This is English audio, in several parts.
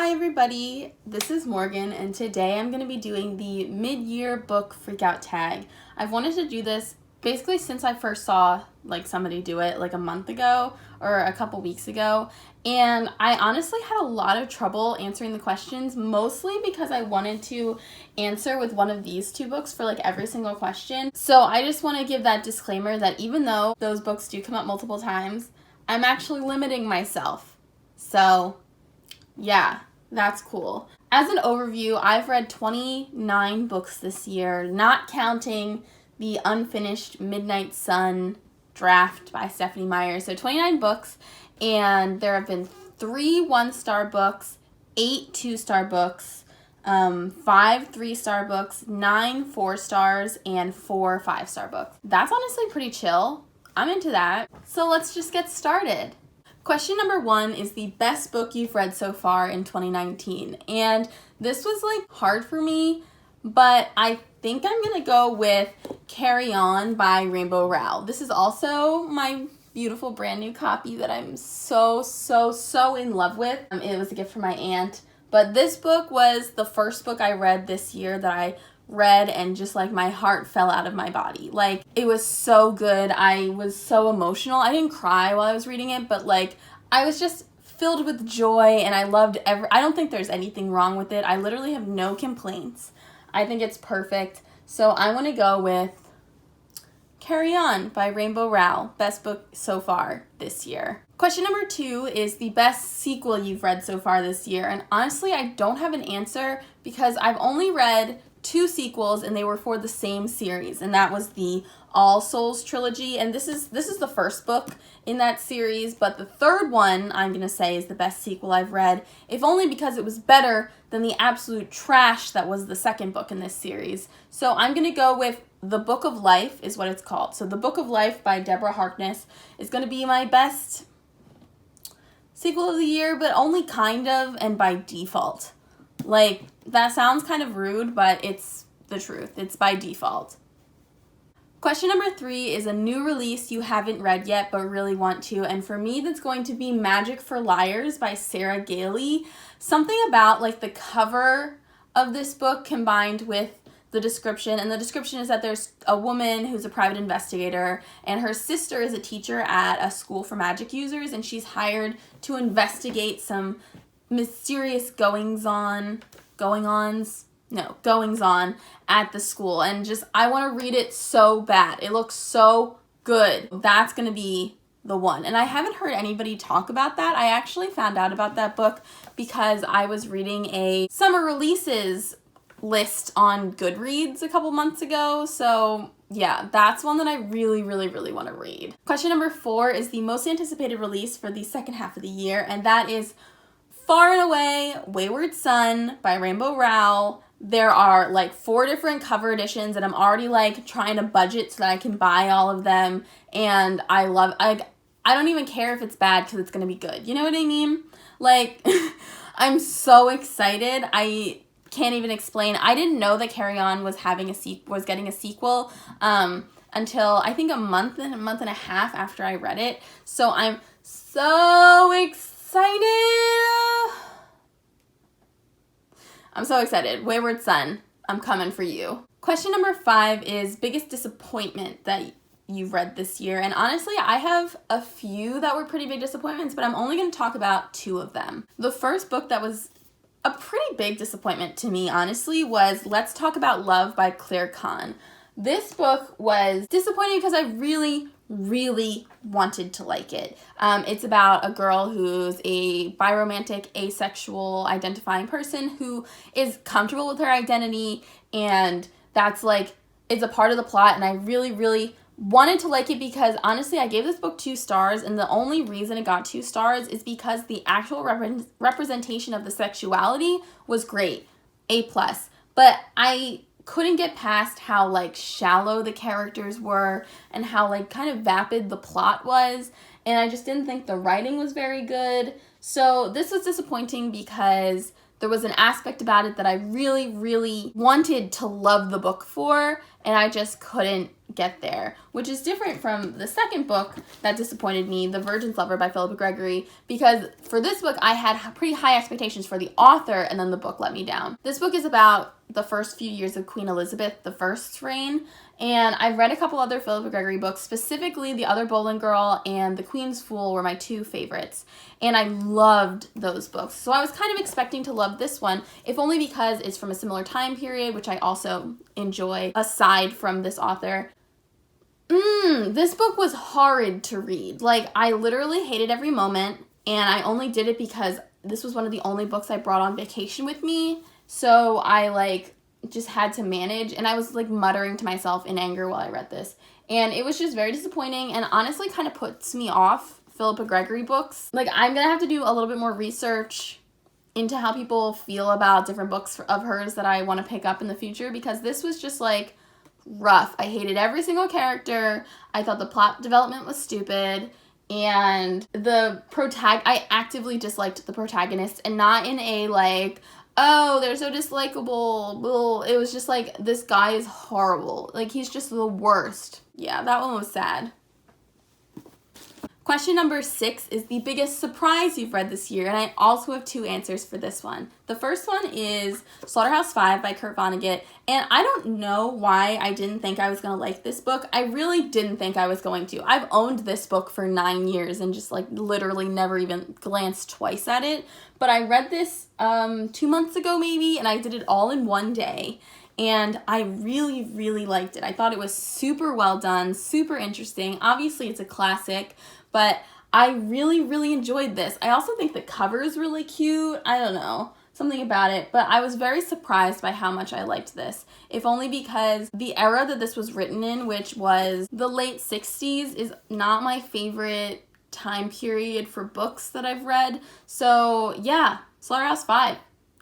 Hi everybody, this is Morgan, and today I'm going to be doing the mid-year book freakout tag. I've wanted to do this basically since I first saw somebody do it a month ago or a couple weeks ago, and I honestly had a lot of trouble answering the questions, mostly because I wanted to answer with one of these two books for every single question. So I just want to give that disclaimer that even though those books do come up multiple times, I'm actually limiting myself. So yeah, that's cool. As an overview, I've read 29 books this year, not counting the unfinished Midnight Sun draft by Stephanie Meyer. So 29 books, and there have been 3 1-star books, 8 2-star books, 5 3-star books, 9 4 stars, and 4 5-star books. That's honestly pretty chill. I'm into that. So let's just get started. Question number 1 is the best book you've read so far in 2019. And this was hard for me, but I think I'm going to go with Carry On by Rainbow Rowell. This is also my beautiful brand new copy that I'm so in love with. It was a gift from my aunt. But this book was the first book I read this year that I read and just my heart fell out of my body. It was so good. I was so emotional. I didn't cry while I was reading it, but I was just filled with joy, and I loved I don't think there's anything wrong with it. I literally have no complaints. I think it's perfect. So I want to go with Carry On by Rainbow Rowell. Best book so far this year. Question number 2 is the best sequel you've read so far this year. And honestly, I don't have an answer because I've only read 2 sequels, and they were for the same series, and that was the All Souls trilogy, and this is the first book in that series, but the third one I'm going to say is the best sequel I've read, if only because it was better than the absolute trash that was the second book in this series. So I'm going to go with The Book of Life is what it's called. So The Book of Life by Deborah Harkness is going to be my best sequel of the year, but only kind of and by default. That sounds kind of rude, but it's the truth. It's by default. Question number 3 is a new release you haven't read yet but really want to, and for me that's going to be Magic for Liars by Sarah Gailey. Something about the cover of this book combined with the description, and the description is that there's a woman who's a private investigator, and her sister is a teacher at a school for magic users, and she's hired to investigate some mysterious goings-on at the school, and I want to read it so bad. It looks so good. That's going to be the one. And I haven't heard anybody talk about that. I actually found out about that book because I was reading a summer releases list on Goodreads a couple months ago. So yeah, that's one that I really want to read. Question number 4 is the most anticipated release for the second half of the year, and that is far and away Wayward Son by Rainbow Rowell. There are 4 different cover editions, and I'm already trying to budget so that I can buy all of them, and I don't even care if it's bad because it's going to be good. You know what I mean? I'm so excited. I can't even explain. I didn't know that Carry On was getting a sequel until I think a month and a half after I read it. So I'm so excited. I'm so excited. Wayward Son, I'm coming for you. Question number 5 is biggest disappointment that you've read this year. And honestly, I have a few that were pretty big disappointments, but I'm only going to talk about 2 of them. The first book that was a pretty big disappointment to me, honestly, was Let's Talk About Love by Claire Kann. This book was disappointing because I really wanted to like it. It's about a girl who's a biromantic, asexual identifying person who is comfortable with her identity, and that's it's a part of the plot, and I really wanted to like it because honestly I gave this book 2 stars, and the only reason it got 2 stars is because the actual representation of the sexuality was great, A+, but I couldn't get past how shallow the characters were and how kind of vapid the plot was, and I just didn't think the writing was very good. So this was disappointing because there was an aspect about it that I really wanted to love the book for, and I just couldn't get there, which is different from the second book that disappointed me, The Virgin's Lover by Philippa Gregory, because for this book I had pretty high expectations for the author, and then the book let me down. This book is about the first few years of Queen Elizabeth I's reign, and I've read a couple other Philippa Gregory books, specifically The Other Boleyn Girl and The Queen's Fool were my two favorites, and I loved those books. So I was kind of expecting to love this one, if only because it's from a similar time period, which I also enjoy, aside from this author. This book was horrid to read. Like, I literally hated every moment, and I only did it because this was one of the only books I brought on vacation with me, so I, just had to manage, and I was, muttering to myself in anger while I read this. And it was just very disappointing, and honestly kind of puts me off Philippa Gregory books. I'm gonna have to do a little bit more research into how people feel about different books of hers that I want to pick up in the future, because this was just, rough. I hated every single character. I thought the plot development was stupid, and I actively disliked the protagonist, and not in a, oh, they're so dislikable. Well, it was just this guy is horrible. He's just the worst. Yeah, that one was sad. Question number 6 is the biggest surprise you've read this year, and I also have 2 answers for this one. The first one is Slaughterhouse-Five by Vonnegut, and I don't know why I didn't think I was going to like this book. I really didn't think I was going to. I've owned this book for 9 years and just literally never even glanced twice at it, but I read this 2 months ago maybe, and I did it all in one day. And I really, really liked it. I thought it was super well done, super interesting. Obviously, it's a classic, but I really, really enjoyed this. I also think the cover is really cute. I don't know, something about it. But I was very surprised by how much I liked this, if only because the era that this was written in, which was the late 60s, is not my favorite time period for books that I've read. So yeah, Slaughterhouse-Five.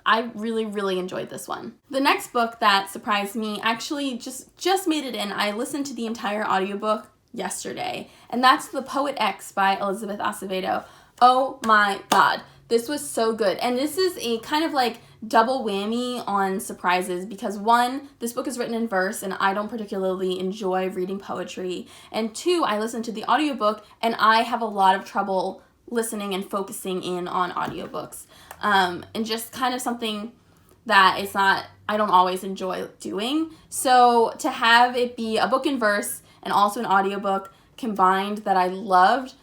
I really, really enjoyed this one. The next book that surprised me actually just made it in. I listened to the entire audiobook yesterday, and that's The Poet X by Elizabeth Acevedo. Oh my god, this was so good. And this is a kind of double whammy on surprises, because 1, this book is written in verse, and I don't particularly enjoy reading poetry, and 2, I listened to the audiobook, and I have a lot of trouble listening and focusing in on audiobooks. And just kind of something that I don't always enjoy doing. So to have it be a book in verse and also an audiobook combined that I loved,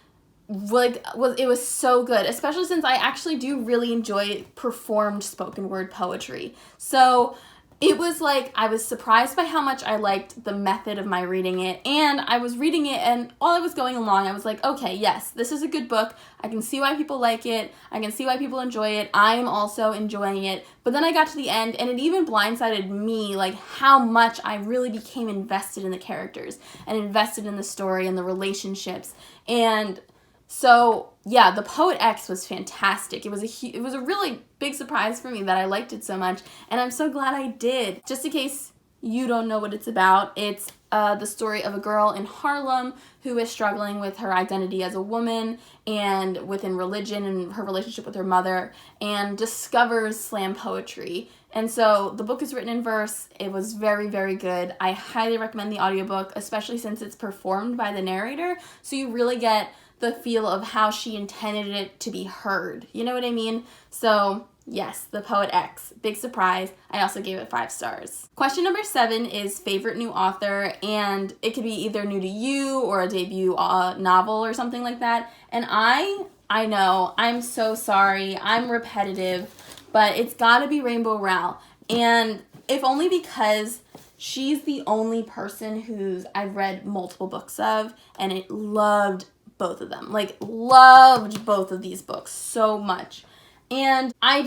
it was so good, especially since I actually do really enjoy performed spoken word poetry. So it was I was surprised by how much I liked the method of my reading it, and I was reading it, and while I was going along, I was okay, yes, this is a good book. I can see why people like it. I can see why people enjoy it. I'm also enjoying it. But then I got to the end, and it even blindsided me, how much I really became invested in the characters and invested in the story and the relationships. And so, yeah, The Poet X was fantastic. It was a really big surprise for me that I liked it so much, and I'm so glad I did. Just in case you don't know what it's about, it's the story of a girl in Harlem who is struggling with her identity as a woman and within religion and her relationship with her mother, and discovers slam poetry. And so the book is written in verse. It was very, very good. I highly recommend the audiobook, especially since it's performed by the narrator, so you really get the feel of how she intended it to be heard. You know what I mean? So yes, The Poet X. Big surprise. I also gave it 5 stars. Question number 7 is favorite new author, and it could be either new to you or a debut novel or something like that. And I know, I'm so sorry, I'm repetitive, but it's gotta be Rainbow Rowell. And if only because she's the only person I've read multiple books of, and it loved both of them. Loved both of these books so much. And I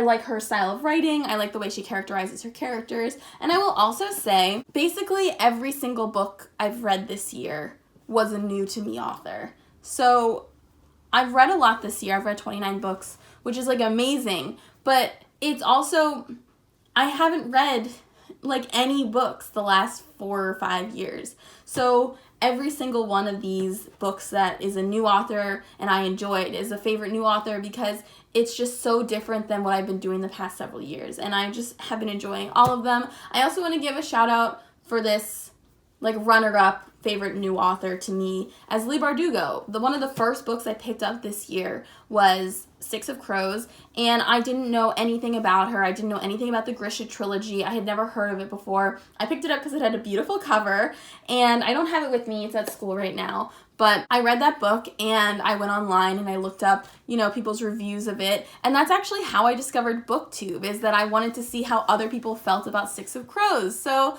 like her style of writing. I like the way she characterizes her characters. And I will also say, basically every single book I've read this year was a new to me author. So I've read a lot this year. I've read 29 books, which is amazing. But it's also, I haven't read any books the last 4 or 5 years. So every single one of these books that is a new author and I enjoyed is a favorite new author, because it's just so different than what I've been doing the past several years, and I just have been enjoying all of them. I also want to give a shout out for this like runner-up favorite new author to me as Leigh Bardugo. One of the first books I picked up this year was Six of Crows, and I didn't know anything about her. I didn't know anything about the Grisha trilogy. I had never heard of it before. I picked it up because it had a beautiful cover, and I don't have it with me. It's at school right now. But I read that book, and I went online and I looked up, people's reviews of it. And that's actually how I discovered BookTube, is that I wanted to see how other people felt about Six of Crows. So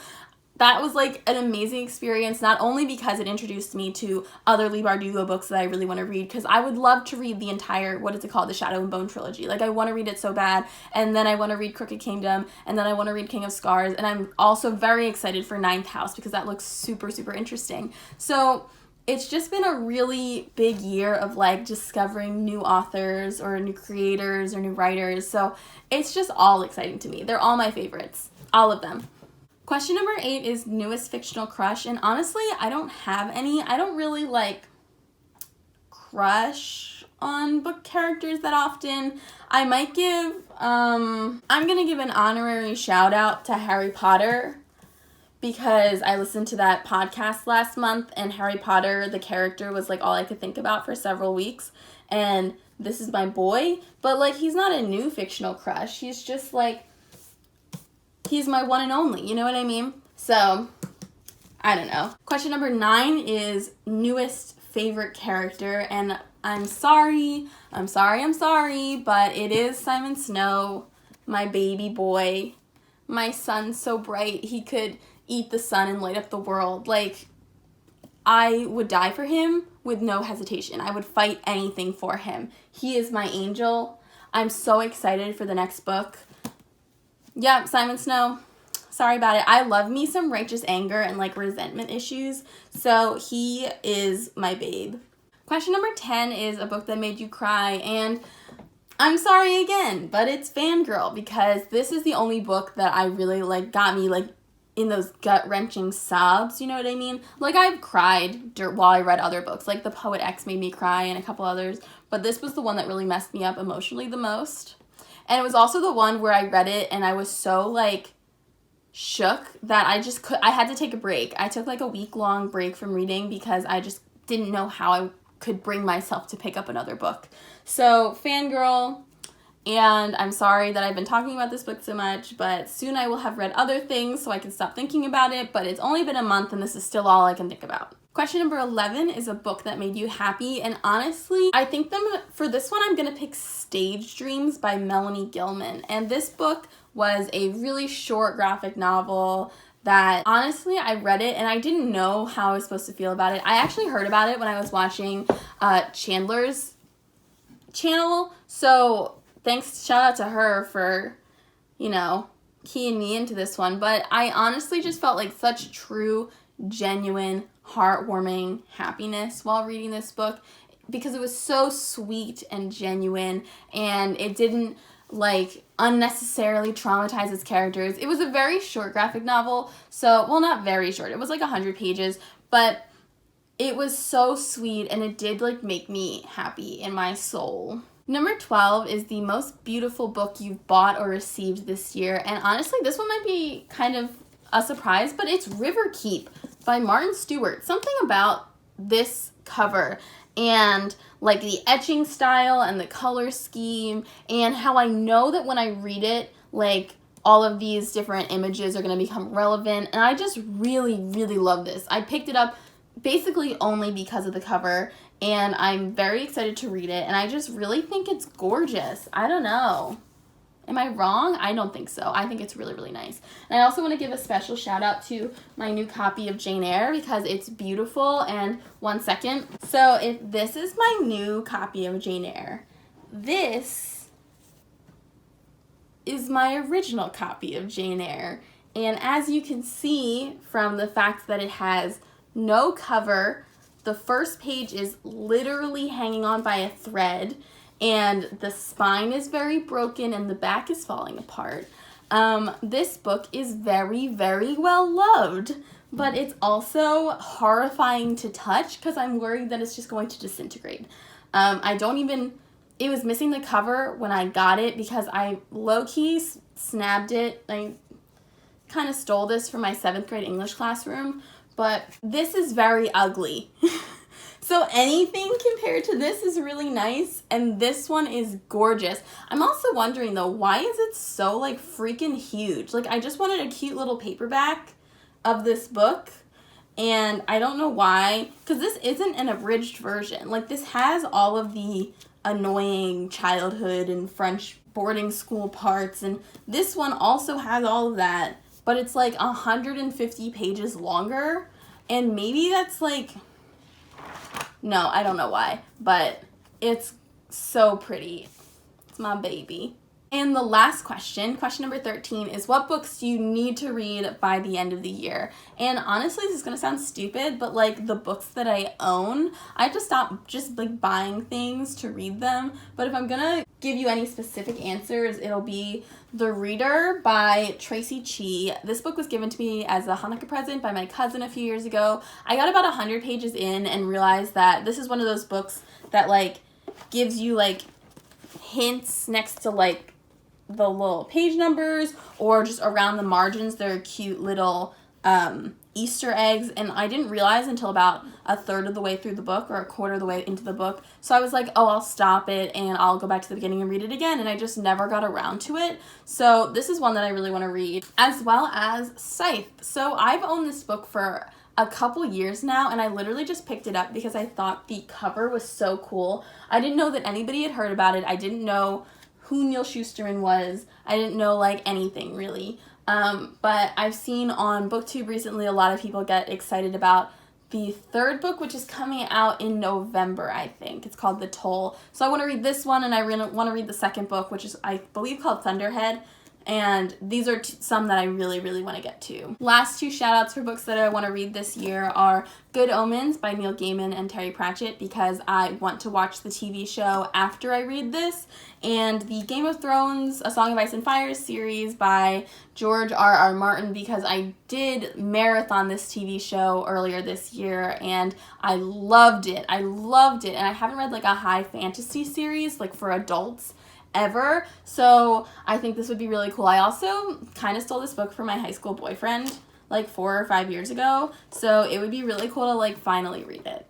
that was like an amazing experience, not only because it introduced me to other Leigh Bardugo books that I really want to read, because I would love to read the entire, the Shadow and Bone trilogy. Like, I want to read it so bad, and then I want to read Crooked Kingdom, and then I want to read King of Scars, and I'm also very excited for Ninth House, because that looks super, super interesting. So it's just been a really big year of like discovering new authors or new creators or new writers. So it's just all exciting to me. They're all my favorites, all of them. Question number 8 is newest fictional crush, and honestly, I don't have any. I don't really like crush on book characters that often. I might give, I'm gonna give an honorary shout out to Harry Potter, because I listened to that podcast last month, and Harry Potter, the character, was like all I could think about for several weeks, and this is my boy, but like he's not a new fictional crush. He's just like, he's my one and only, you know what I mean? So, I don't know. Question number 9 is newest favorite character, and I'm sorry, but it is Simon Snow, my baby boy. My sun's so bright, he could eat the sun and light up the world. Like, I would die for him with no hesitation. I would fight anything for him. He is my angel. I'm so excited for the next book. Yep, Simon Snow. Sorry about it. I love me some righteous anger and like resentment issues. So he is my babe. Question number 10 is a book that made you cry. And I'm sorry again, but it's Fangirl, because this is the only book that I really like got me like in those gut-wrenching sobs, you know what I mean? Like, I've cried while I read other books. Like The Poet X made me cry and a couple others. But this was the one that really messed me up emotionally the most. And it was also the one where I read it and I was so, like, shook that I had to take a break. I took, like, a week-long break from reading because I just didn't know how I could bring myself to pick up another book. So, Fangirl, and I'm sorry that I've been talking about this book so much, but soon I will have read other things so I can stop thinking about it, but it's only been a month and this is still all I can think about. Question number 11 is a book that made you happy, and honestly, I think for this one I'm going to pick Stage Dreams by Melanie Gillman, and this book was a really short graphic novel that, honestly, I read it and I didn't know how I was supposed to feel about it. I actually heard about it when I was watching Chandler's channel, so shout out to her for, keying me into this one, but I honestly just felt like such true, genuine, heartwarming happiness while reading this book, because it was so sweet and genuine, and it didn't like unnecessarily traumatize its characters. It was a very short graphic novel, so, well, not very short, it was like 100 pages, but it was so sweet, and it did like make me happy in my soul. Number 12 is the most beautiful book you've bought or received this year, and honestly, this one might be kind of a surprise, but it's Riverkeep by Martin Stewart. Something about this cover and like the etching style and the color scheme and how I know that when I read it, like all of these different images are going to become relevant, and I just really, really love this. I picked it up basically only because of the cover, and I'm very excited to read it, and I just really think it's gorgeous. I don't know. Am I wrong? I don't think so. I think it's really, really nice. And I also want to give a special shout out to my new copy of Jane Eyre because it's beautiful. And one second. So if this is my new copy of Jane Eyre, this is my original copy of Jane Eyre. And as you can see from the fact that it has no cover, the first page is literally hanging on by a thread, and the spine is very broken and the back is falling apart. This book is very, very well loved, but it's also horrifying to touch because I'm worried that it's just going to disintegrate. I don't even it was missing the cover when I got it because I low-key snabbed it. I kind of stole this from my 7th grade English classroom, but this is very ugly. So anything compared to this is really nice, and this one is gorgeous. I'm also wondering, though, why is it so, like, freaking huge? Like, I just wanted a cute little paperback of this book, and I don't know why, because this isn't an abridged version. Like, this has all of the annoying childhood and French boarding school parts, and this one also has all of that, but it's, like, 150 pages longer, and maybe that's, like... No, I don't know why, but it's so pretty. It's my baby. And the last question number 13, is what books do you need to read by the end of the year? And honestly, this is going to sound stupid, but like the books that I own, I have to stop just like buying things to read them. But if I'm going to give you any specific answers, it'll be The Reader by Traci Chee. This book was given to me as a Hanukkah present by my cousin a few years ago. I got about 100 pages in and realized that this is one of those books that like gives you like hints next to like the little page numbers or just around the margins. There are cute little Easter eggs, and I didn't realize until about a third of the way through the book or a quarter of the way into the book. So I was like, oh, I'll stop it and I'll go back to the beginning and read it again, and I just never got around to it. So this is one that I really want to read, as well as Scythe. So I've owned this book for a couple years now, and I literally just picked it up because I thought the cover was so cool. I didn't know that anybody had heard about it. I didn't know who Neal Shusterman was. I didn't know like anything really. But I've seen on BookTube recently a lot of people get excited about the third book, which is coming out in November, I think. It's called The Toll. So I want to read this one, and I want to read the second book, which is, I believe, called Thunderhead. And these are some that I really, really want to get to. Last two shout-outs for books that I want to read this year are Good Omens by Neil Gaiman and Terry Prachett, because I want to watch the TV show after I read this, and the Game of Thrones A Song of Ice and Fire series by George R.R. Martin, because I did marathon this TV show earlier this year, and I loved it. I loved it, and I haven't read like a high fantasy series like for adults ever, so I think this would be really cool. I also kind of stole this book from my high school boyfriend like 4 or 5 years ago, so it would be really cool to like finally read it.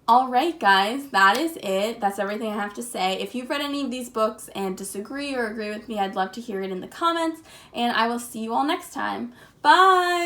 Alright guys, that is it. That's everything I have to say. If you've read any of these books and disagree or agree with me, I'd love to hear it in the comments, and I will see you all next time. Bye!